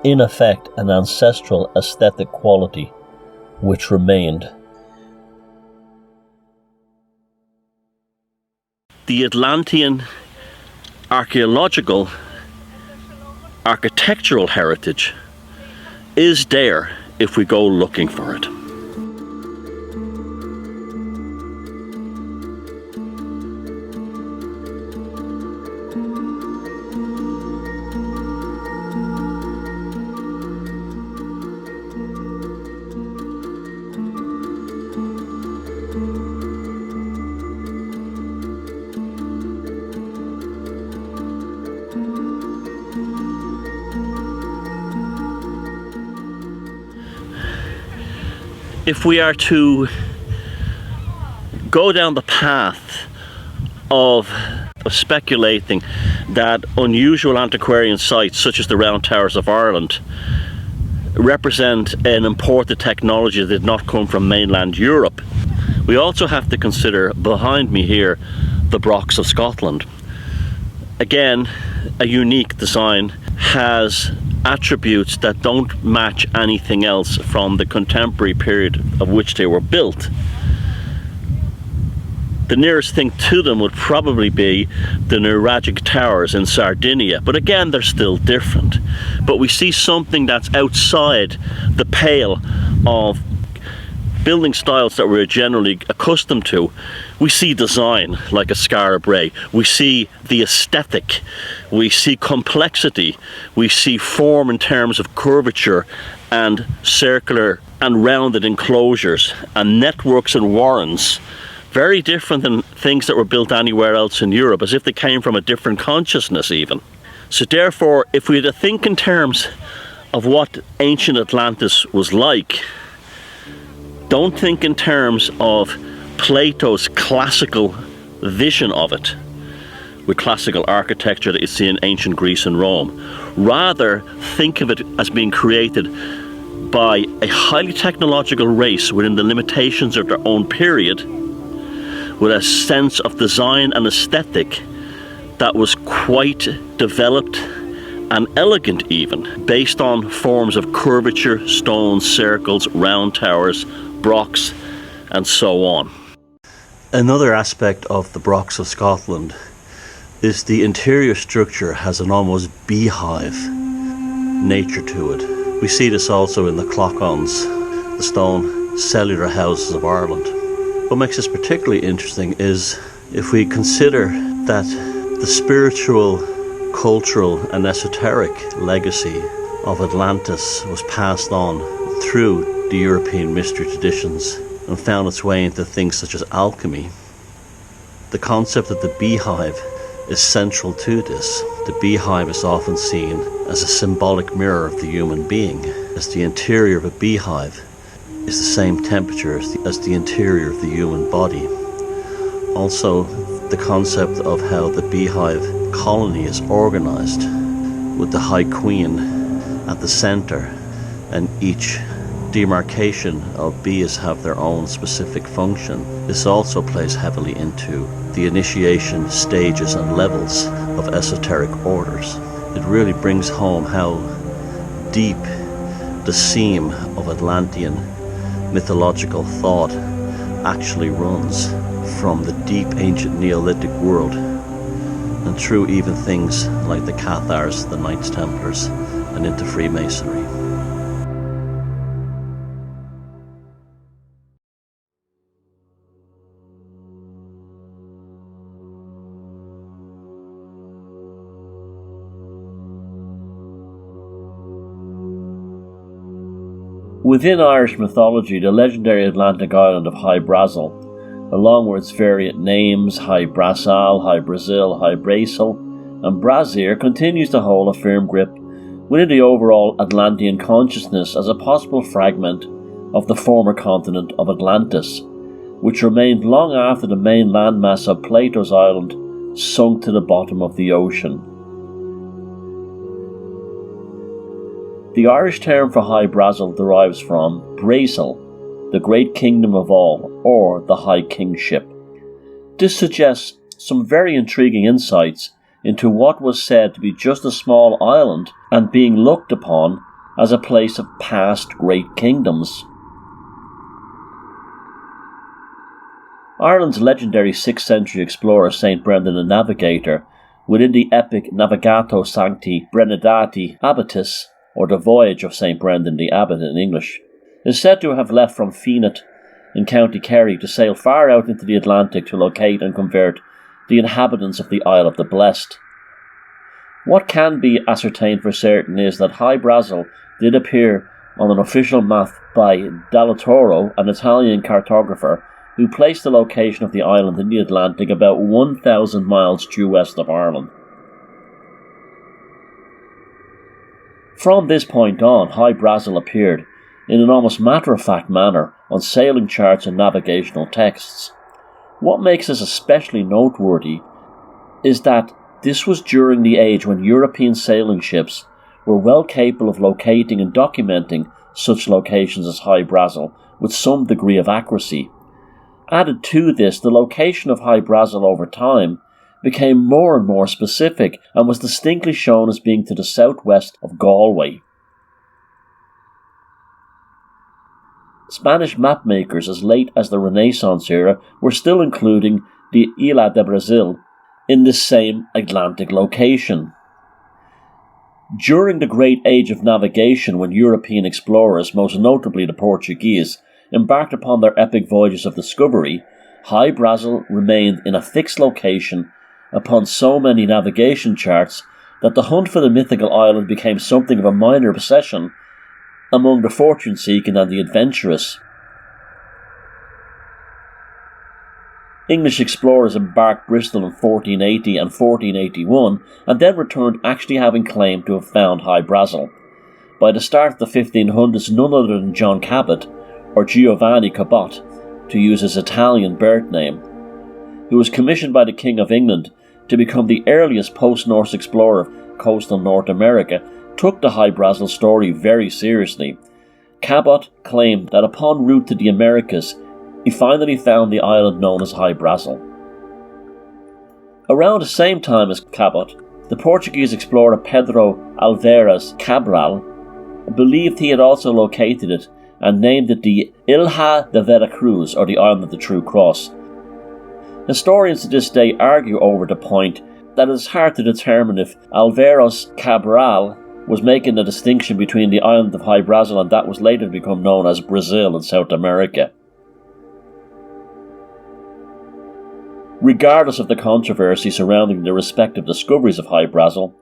Speaker 4: In effect, an ancestral aesthetic quality which remained.
Speaker 2: The Atlantean archaeological architectural heritage is there if we go looking for it. if we are to go down the path of speculating that unusual antiquarian sites such as the Round Towers of Ireland represent an imported technology that did not come from mainland Europe, we also have to consider behind me here the Brochs of Scotland. Again, a unique design, has attributes that don't match anything else from the contemporary period of which they were built. The nearest thing to them would probably be the Nuragic Towers in Sardinia, but again they're still different. But we see something that's outside the pale of building styles that we're generally accustomed to. We see design like a scarab ray, we see the aesthetic, we see complexity, we see form in terms of curvature and circular and rounded enclosures and networks and warrens. Very different than things that were built anywhere else in Europe, as if they came from a different consciousness even. So therefore, if we had to think in terms of what ancient Atlantis was like, don't think in terms of Plato's classical vision of it, with classical architecture that you see in ancient Greece and Rome. Rather, think of it as being created by a highly technological race within the limitations of their own period, with a sense of design and aesthetic that was quite developed and elegant even, based on forms of curvature, stones, circles, round towers, brochs, and so on. Another aspect of the Brochs of Scotland is the interior structure has an almost beehive nature to it. We see this also in the clock-ons, the stone cellular houses of Ireland. What makes this particularly interesting is if we consider that the spiritual, cultural and esoteric legacy of Atlantis was passed on through the European mystery traditions and found its way into things such as alchemy. The concept of the beehive is central to this. The beehive is often seen as a symbolic mirror of the human being, as the interior of a beehive is the same temperature as the interior of the human body. Also, the concept of how the beehive colony is organized, with the High Queen at the center, and each demarcation of bees have their own specific function. This also plays heavily into the initiation stages and levels of esoteric orders. It really brings home how deep the seam of Atlantean mythological thought actually runs from the deep ancient Neolithic world and through even things like the Cathars, the Knights Templars, and into Freemasonry. Within Irish mythology, the legendary Atlantic island of Hy Brasil, along with its variant names, Hy Brasil, Hy Brazil, Hy Brasil, and Brazir, continues to hold a firm grip within the overall Atlantean consciousness as a possible fragment of the former continent of Atlantis, which remained long after the main landmass of Plato's island sunk to the bottom of the ocean. The Irish term for Hy Brasil derives from Brasil, the great kingdom of all, or the high kingship. This suggests some very intriguing insights into what was said to be just a small island and being looked upon as a place of past great kingdoms. Ireland's legendary 6th century explorer St. Brendan the Navigator, within the epic Navigato Sancti Brenadati Abbatis, or the Voyage of St. Brendan the Abbot in English, is said to have left from Fenit in County Kerry to sail far out into the Atlantic to locate and convert the inhabitants of the Isle of the Blessed. What can be ascertained for certain is that Hy Brasil did appear on an official map by Dall'Otoro, an Italian cartographer, who placed the location of the island in the Atlantic about 1,000 miles due west of Ireland. From this point on, Hy Brasil appeared, in an almost matter-of-fact manner,
Speaker 4: on sailing charts and navigational texts. What makes this especially noteworthy is that this was during the age when European sailing ships were well capable of locating and documenting such locations as Hy Brasil with some degree of accuracy. Added to this, the location of Hy Brasil over time became more and more specific and was distinctly shown as being to the southwest of Galway. Spanish mapmakers as late as the Renaissance era were still including the Ilha de Brasil in this same Atlantic location. During the Great Age of Navigation, when European explorers, most notably the Portuguese, embarked upon their epic voyages of discovery, Hy Brasil remained in a fixed location upon so many navigation charts that the hunt for the mythical island became something of a minor obsession among the fortune-seeking and the adventurous. English explorers embarked Bristol in 1480 and 1481 and then returned actually having claimed to have found Hy Brasil. By the start of the 1500s, none other than John Cabot, or Giovanni Cabot, to use his Italian birth name, who was commissioned by the King of England to become the earliest post-Norse explorer of coastal North America, took the Hy Brasil story very seriously. Cabot claimed that upon route to the Americas, he finally found the island known as Hy Brasil. Around the same time as Cabot, the Portuguese explorer Pedro Alvares Cabral believed he had also located it and named it the Ilha de Veracruz, or the Island of the True Cross. Historians to this day argue over the point that it is hard to determine if Alvares Cabral was making the distinction between the island of Hy Brasil and that was later to become known as Brazil in South America. Regardless of the controversy surrounding the respective discoveries of Hy Brasil,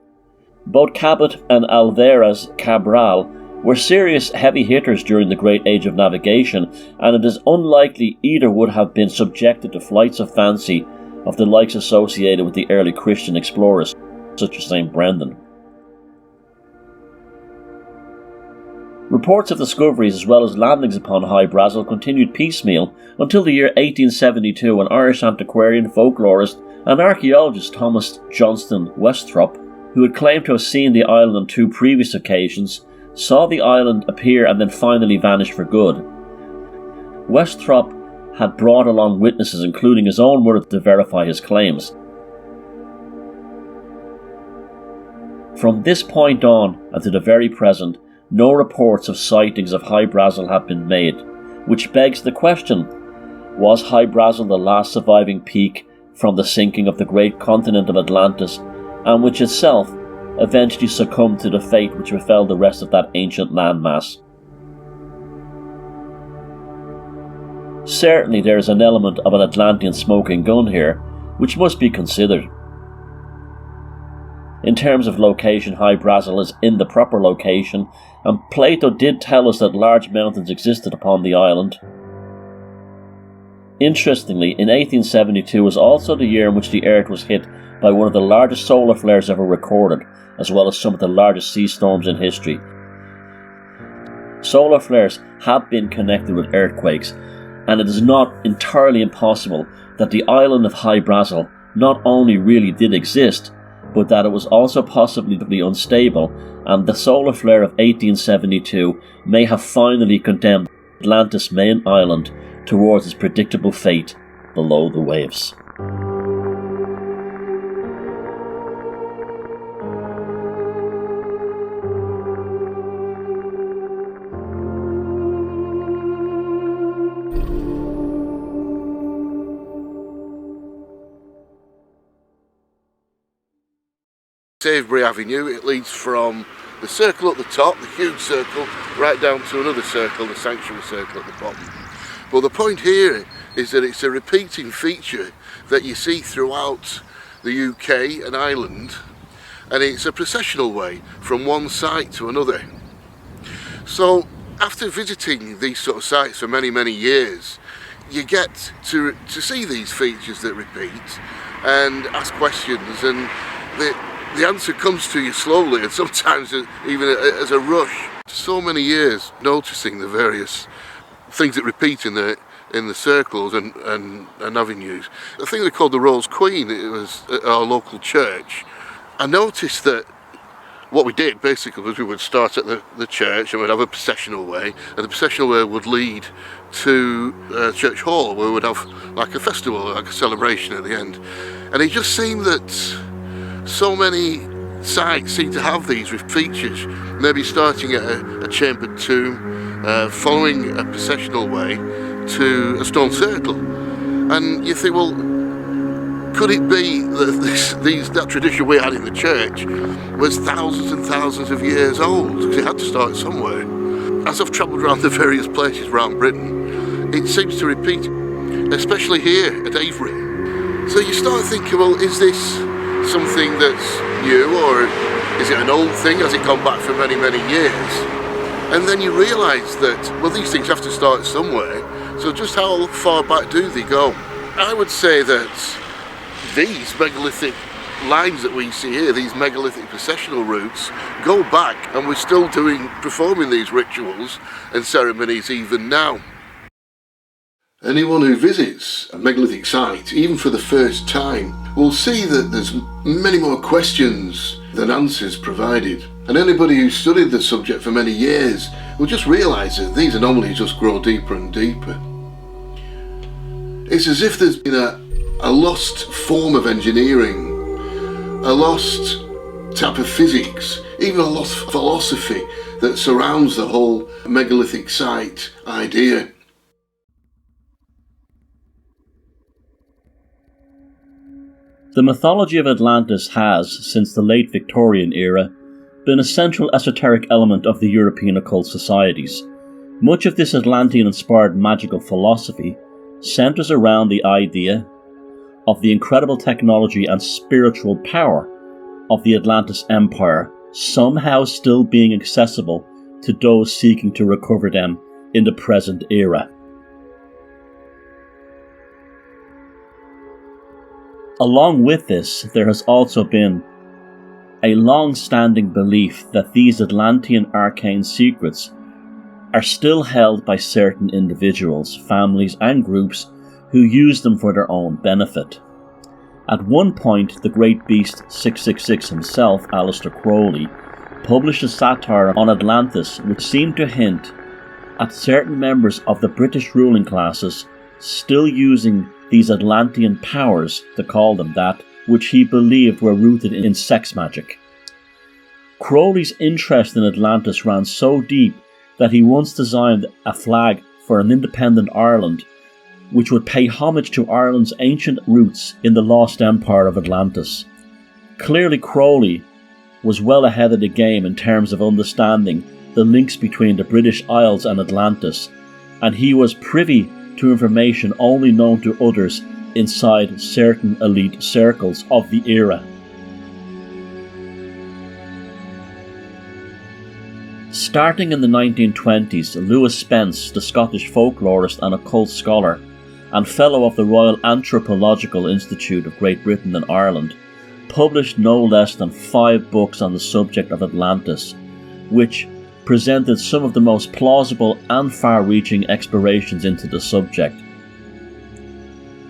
Speaker 4: both Cabot and Alvares Cabral were serious heavy hitters during the Great Age of Navigation, and it is unlikely either would have been subjected to flights of fancy of the likes associated with the early Christian explorers, such as St. Brendan. Reports of discoveries as well as landings upon Hy Brasil continued piecemeal until the year 1872, when Irish antiquarian, folklorist and archaeologist Thomas Johnston Westropp, who had claimed to have seen the island on 2 previous occasions, saw the island appear and then finally vanish for good. Westropp had brought along witnesses, including his own mother, to verify his claims. From this point on and to the very present, no reports of sightings of Hy Brasil have been made, which begs the question, was Hy Brasil the last surviving peak from the sinking of the great continent of Atlantis, and which itself eventually succumbed to the fate which befell the rest of that ancient landmass? Certainly there is an element of an Atlantean smoking gun here, which must be considered. In terms of location, Hy Brasil is in the proper location, and Plato did tell us that large mountains existed upon the island. Interestingly, in 1872 was also the year in which the Earth was hit by one of the largest solar flares ever recorded, as well as some of the largest sea storms in history. Solar flares have been connected with earthquakes, and it is not entirely impossible that the island of Hy Brasil not only really did exist, but that it was also possibly unstable, and the solar flare of 1872 may have finally condemned Atlantis' main island towards its predictable fate below the waves.
Speaker 3: Savory Avenue, it leads from the circle at the top, the huge circle, right down to another circle, the sanctuary circle at the bottom. But the point here is that it's a repeating feature that you see throughout the UK and Ireland, and it's a processional way from one site to another. So after visiting these sort of sites for many, many years, you get to see these features that repeat and ask questions, and the answer comes to you slowly, and sometimes even as a rush. So many years noticing the various things that repeat in the circles and avenues. The thing they called the Rose Queen, it was at our local church. I noticed that what we did basically was we would start at the church and we'd have a processional way, and the processional way would lead to church hall where we would have like a festival, like a celebration at the end. And it just seemed that so many sites seem to have these with features, maybe starting at a chambered tomb, following a processional way to a stone circle. And you think, well, could it be that that tradition we had in the church was thousands and thousands of years old? Because it had to start somewhere. As I've travelled around the various places around Britain, it seems to repeat, especially here at Avery. So you start thinking, well, is this something that's new, or is it an old thing? Has it gone back for many, many years? And then you realise that, well, these things have to start somewhere. So just how far back do they go? I would say that these megalithic lines that we see here, these megalithic processional routes, go back, and we're still performing these rituals and ceremonies even now. Anyone who visits a megalithic site, even for the first time, will see that there's many more questions than answers provided. And anybody who's studied the subject for many years will just realise that these anomalies just grow deeper and deeper. It's as if there's been a lost form of engineering, a lost type of physics, even a lost philosophy that surrounds the whole megalithic site idea.
Speaker 4: The mythology of Atlantis has, since the late Victorian era, been a central esoteric element of the European occult societies. Much of this Atlantean-inspired magical philosophy centres around the idea of the incredible technology and spiritual power of the Atlantis Empire somehow still being accessible to those seeking to recover them in the present era. Along with this, there has also been a long-standing belief that these Atlantean arcane secrets are still held by certain individuals, families and groups who use them for their own benefit. At one point, the great beast 666 himself, Aleister Crowley, published a satire on Atlantis which seemed to hint at certain members of the British ruling classes still using these Atlantean powers, to call them that, which he believed were rooted in sex magic. Crowley's interest in Atlantis ran so deep that he once designed a flag for an independent Ireland which would pay homage to Ireland's ancient roots in the lost empire of Atlantis. Clearly Crowley was well ahead of the game in terms of understanding the links between the British Isles and Atlantis, and he was privy to information only known to others inside certain elite circles of the era. Starting in the 1920s, Lewis Spence, the Scottish folklorist and occult scholar, and Fellow of the Royal Anthropological Institute of Great Britain and Ireland, published no less than 5 books on the subject of Atlantis, which presented some of the most plausible and far-reaching explorations into the subject.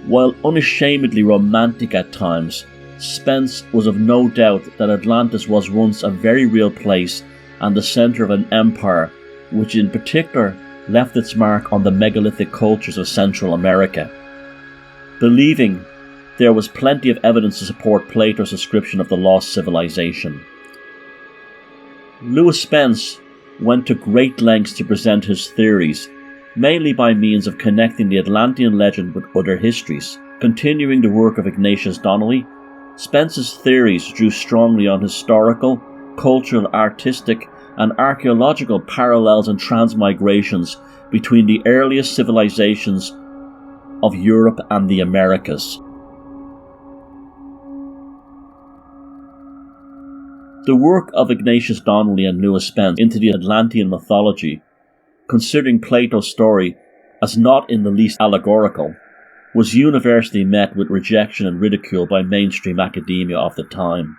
Speaker 4: While unashamedly romantic at times, Spence was of no doubt that Atlantis was once a very real place and the centre of an empire which in particular left its mark on the megalithic cultures of Central America. Believing there was plenty of evidence to support Plato's description of the lost civilization. Lewis Spence went to great lengths to present his theories, mainly by means of connecting the Atlantean legend with other histories. Continuing the work of Ignatius Donnelly, Spence's theories drew strongly on historical, cultural, artistic, and archaeological parallels and transmigrations between the earliest civilizations of Europe and the Americas. The work of Ignatius Donnelly and Lewis Spence into the Atlantean mythology, considering Plato's story as not in the least allegorical, was universally met with rejection and ridicule by mainstream academia of the time.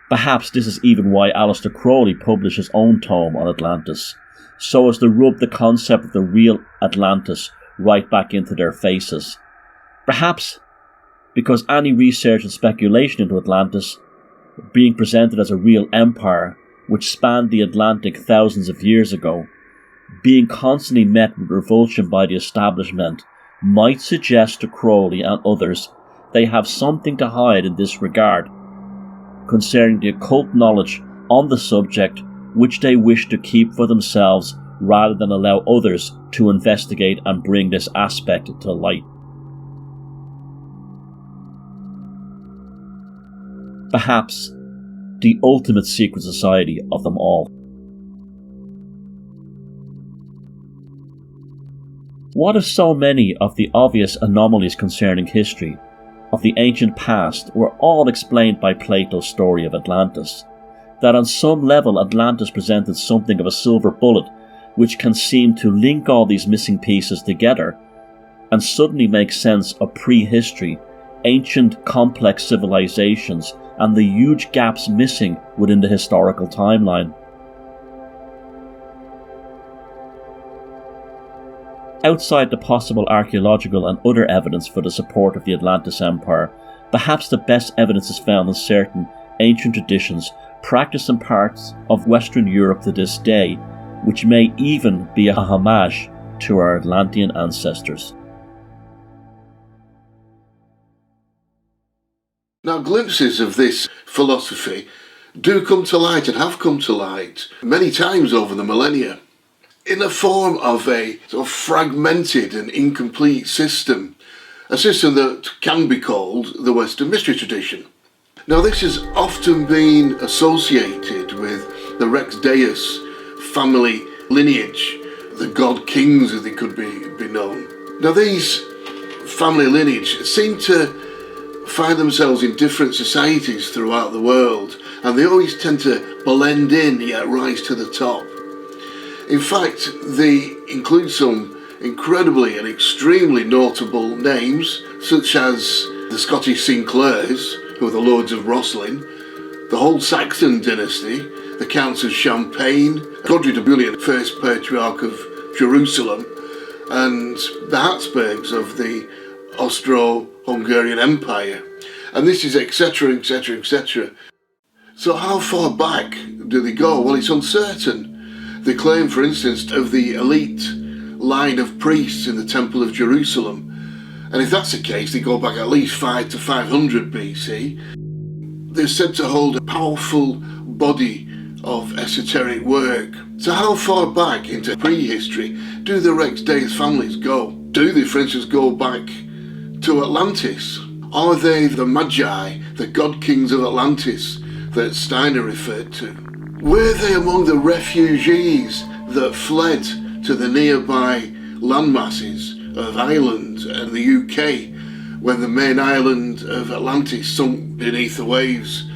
Speaker 4: Perhaps this is even why Aleister Crowley published his own tome on Atlantis, so as to rub the concept of the real Atlantis right back into their faces. Perhaps because any research and speculation into Atlantis being presented as a real empire which spanned the Atlantic thousands of years ago, being constantly met with revulsion by the establishment, might suggest to Crowley and others they have something to hide in this regard, concerning the occult knowledge on the subject which they wish to keep for themselves rather than allow others to investigate and bring this aspect to light. Perhaps the ultimate secret society of them all. What if so many of the obvious anomalies concerning history of the ancient past were all explained by Plato's story of Atlantis? That on some level Atlantis presented something of a silver bullet which can seem to link all these missing pieces together and suddenly make sense of prehistory, ancient complex civilizations, and the huge gaps missing within the historical timeline. Outside the possible archaeological and other evidence for the support of the Atlantis Empire, perhaps the best evidence is found in certain ancient traditions practiced in parts of Western Europe to this day, which may even be a homage to our Atlantean ancestors.
Speaker 3: Now, glimpses of this philosophy do come to light and have come to light many times over the millennia in the form of a sort of fragmented and incomplete system, a system that can be called the Western mystery tradition. Now, this has often been associated with the Rex Deus family lineage, the god kings as they could be known. Now, these family lineage seem to find themselves in different societies throughout the world, and they always tend to blend in yet rise to the top. In fact, they include some incredibly and extremely notable names, such as the Scottish Sinclairs, who are the Lords of Rosslyn, the whole Saxon dynasty, the Counts of Champagne, Godred of Bouillon, first Patriarch of Jerusalem, and the Habsburgs of the Austro-Hungarian Empire. And this is etc, etc, etc. So how far back do they go? Well, it's uncertain. They claim, for instance, of the elite line of priests in the Temple of Jerusalem. And if that's the case, they go back at least 5 to 500 BC. They're said to hold a powerful body of esoteric work. So how far back into prehistory do the Rex Deus families go? Do they, for instance, go back to Atlantis? Are they the Magi, the god kings of Atlantis that Steiner referred to? Were they among the refugees that fled to the nearby landmasses of Ireland and the UK when the main island of Atlantis sunk beneath the waves?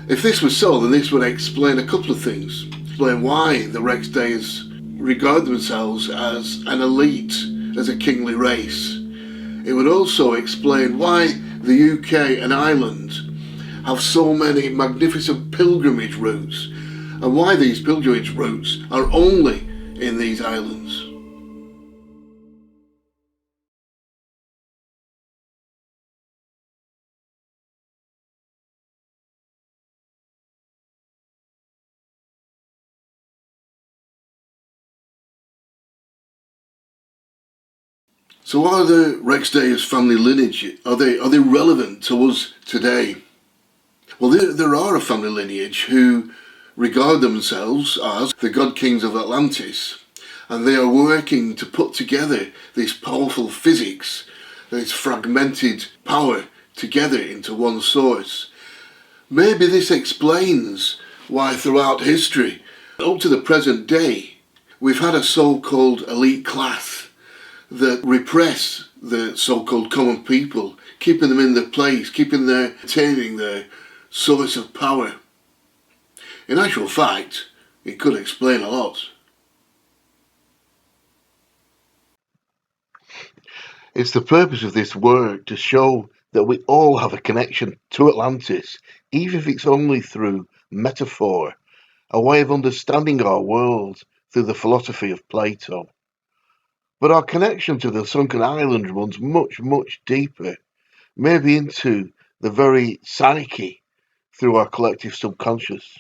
Speaker 3: If this was so, then this would explain a couple of things. Explain why the Rex Deus regard themselves as an elite, as a kingly race. It would also explain why the UK and Ireland have so many magnificent pilgrimage routes, and why these pilgrimage routes are only in these islands. So are the Rex Deus family lineage, are they relevant to us today? Well, there are a family lineage who regard themselves as the god kings of Atlantis, and they are working to put together this powerful physics, this fragmented power together into one source. Maybe this explains why throughout history, up to the present day, we've had a so-called elite class that repress the so-called common people, keeping them in their place, retaining their source of power. In actual fact, it could explain a lot. It's the purpose of this work to show that we all have a connection to Atlantis, even if it's only through metaphor, a way of understanding our world through the philosophy of Plato. But our connection to the sunken island runs much, much deeper, maybe into the very psyche through our collective subconscious.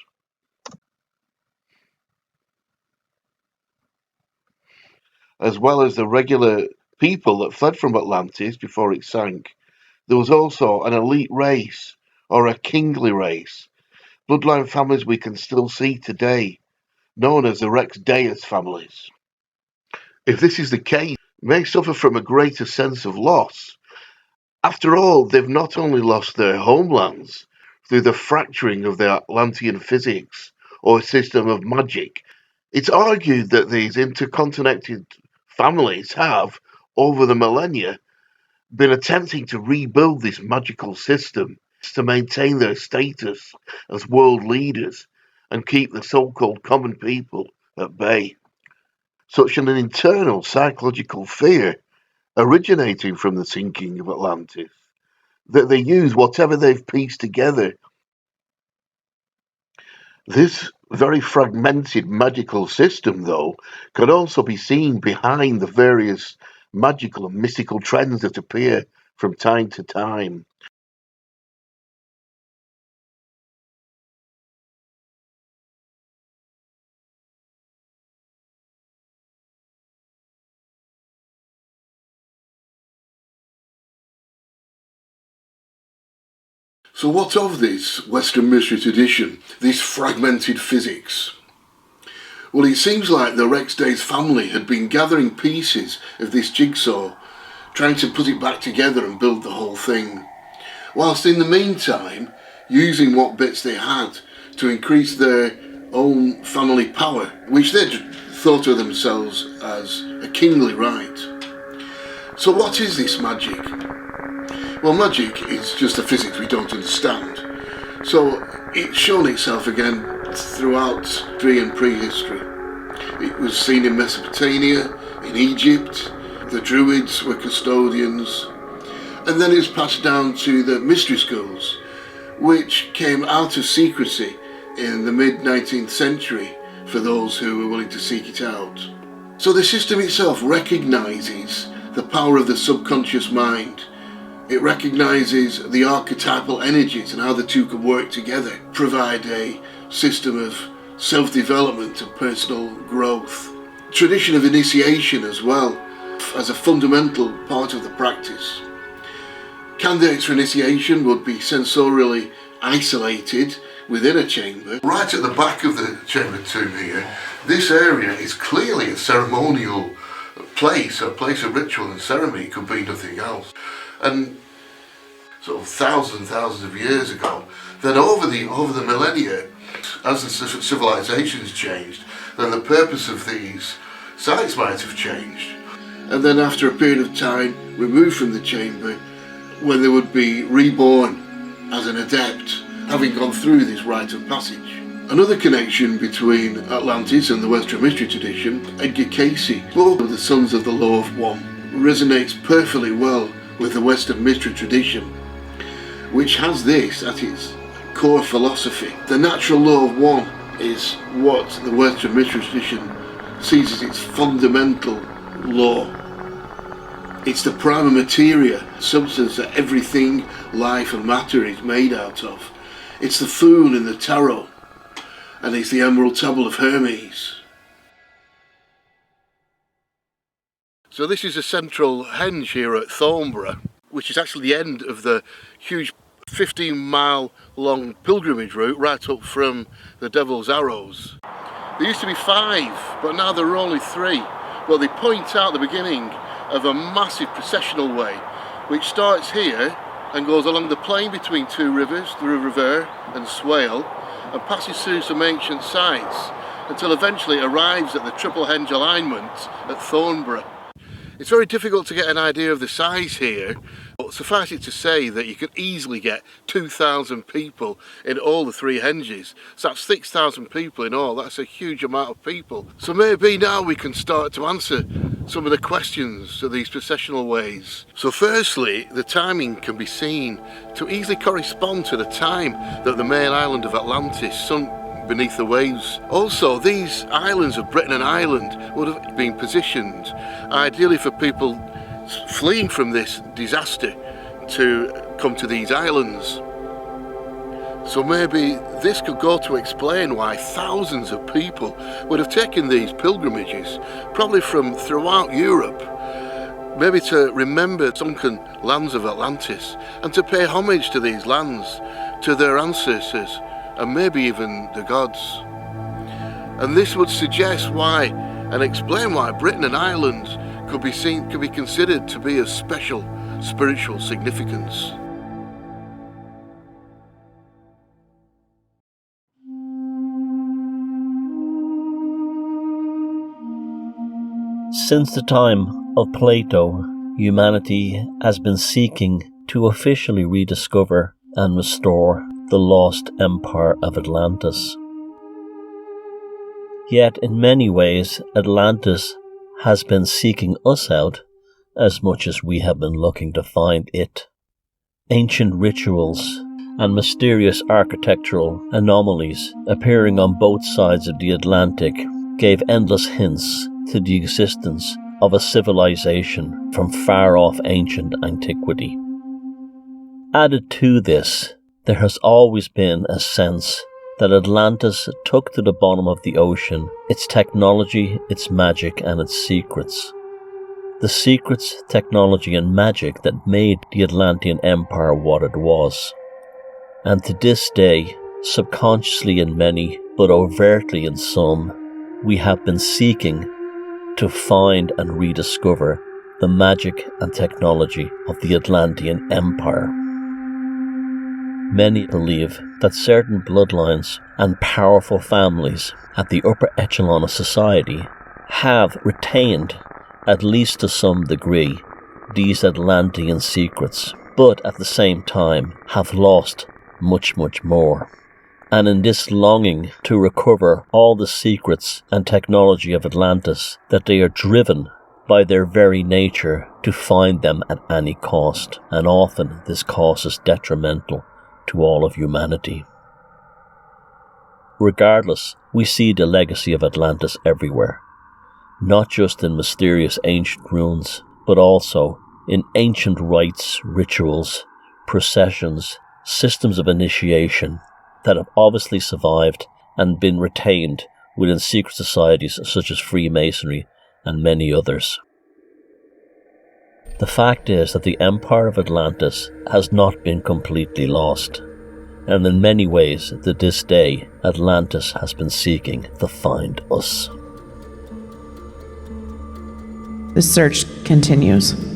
Speaker 3: As well as the regular people that fled from Atlantis before it sank, there was also an elite race, or a kingly race, bloodline families we can still see today, known as the Rex Deus families. If this is the case, may suffer from a greater sense of loss. After all, they've not only lost their homelands through the fracturing of the Atlantean physics or system of magic, it's argued that these interconnected families have, over the millennia, been attempting to rebuild this magical system to maintain their status as world leaders and keep the so-called common people at bay. Such an internal psychological fear originating from the sinking of Atlantis that they use whatever they've pieced together. This very fragmented magical system, though, can also be seen behind the various magical and mystical trends that appear from time to time. So what of this Western mystery tradition, this fragmented physics? Well, it seems like the Rex Deus family had been gathering pieces of this jigsaw, trying to put it back together and build the whole thing, whilst in the meantime using what bits they had to increase their own family power, which they thought of themselves as a kingly right. So what is this magic? Well, magic is just a physics we don't understand. So it's shown itself again throughout history and prehistory. It was seen in Mesopotamia, in Egypt. The Druids were custodians. And then it was passed down to the mystery schools, which came out of secrecy in the mid-19th century for those who were willing to seek it out. So the system itself recognises the power of the subconscious mind. It recognises the archetypal energies and how the two can work together, provide a system of self-development and personal growth. Tradition of initiation as well, as a fundamental part of the practice. Candidates for initiation would be sensorially isolated within a chamber. Right at the back of the chamber tomb here, this area is clearly a ceremonial place, a place of ritual and ceremony. It could be nothing else. And sort of thousands of years ago, then over the millennia, as the civilizations changed, then the purpose of these sites might have changed. And then after a period of time, removed from the chamber, when they would be reborn as an adept, having gone through this rite of passage. Another connection between Atlantis and the Western mystery tradition, Edgar Cayce, both of the Sons of the Law of One, resonates perfectly well with the Western mystery tradition, which has this at its core philosophy. The natural law of one is what the Western mystery tradition sees as its fundamental law. It's the prima materia, substance that everything, life and matter is made out of. It's the fool in the tarot, and it's the Emerald Tablet of Hermes. So this is a central henge here at Thornborough, which is actually the end of the huge 15-mile long pilgrimage route right up from the Devil's Arrows. There used to be 5, but now there are only 3. Well, they point out the beginning of a massive processional way, which starts here and goes along the plain between 2 rivers, the River Ver and Swale, and passes through some ancient sites until eventually it arrives at the Triple Henge alignment at Thornborough. It's very difficult to get an idea of the size here, but suffice it to say that you could easily get 2,000 people in all the 3 henges. So that's 6,000 people in all. That's a huge amount of people. So maybe now we can start to answer some of the questions to these processional ways. So firstly, the timing can be seen to easily correspond to the time that the main island of Atlantis sunk beneath the waves. Also, these islands of Britain and Ireland would have been positioned ideally for people fleeing from this disaster to come to these islands. So maybe this could go to explain why thousands of people would have taken these pilgrimages, probably from throughout Europe, maybe to remember sunken lands of Atlantis and to pay homage to these lands, to their ancestors, and maybe even the gods. And this would suggest why and explain why Britain and Ireland could be considered to be of special spiritual significance.
Speaker 4: Since the time of Plato, humanity has been seeking to officially rediscover and restore the lost empire of Atlantis. Yet in many ways, Atlantis has been seeking us out as much as we have been looking to find it. Ancient rituals and mysterious architectural anomalies appearing on both sides of the Atlantic gave endless hints to the existence of a civilization from far-off ancient antiquity. Added to this, there has always been a sense that Atlantis took to the bottom of the ocean its technology, its magic, and its secrets. The secrets, technology, and magic that made the Atlantean Empire what it was. And to this day, subconsciously in many, but overtly in some, we have been seeking to find and rediscover the magic and technology of the Atlantean Empire. Many believe that certain bloodlines and powerful families at the upper echelon of society have retained, at least to some degree, these Atlantean secrets, but at the same time have lost much, much more. And in this longing to recover all the secrets and technology of Atlantis, that they are driven by their very nature to find them at any cost, and often this cost is detrimental to all of humanity. Regardless, we see the legacy of Atlantis everywhere, not just in mysterious ancient ruins, but also in ancient rites, rituals, processions, systems of initiation that have obviously survived and been retained within secret societies such as Freemasonry and many others. The fact is that the Empire of Atlantis has not been completely lost, and in many ways, to this day, Atlantis has been seeking to find us.
Speaker 1: The search continues.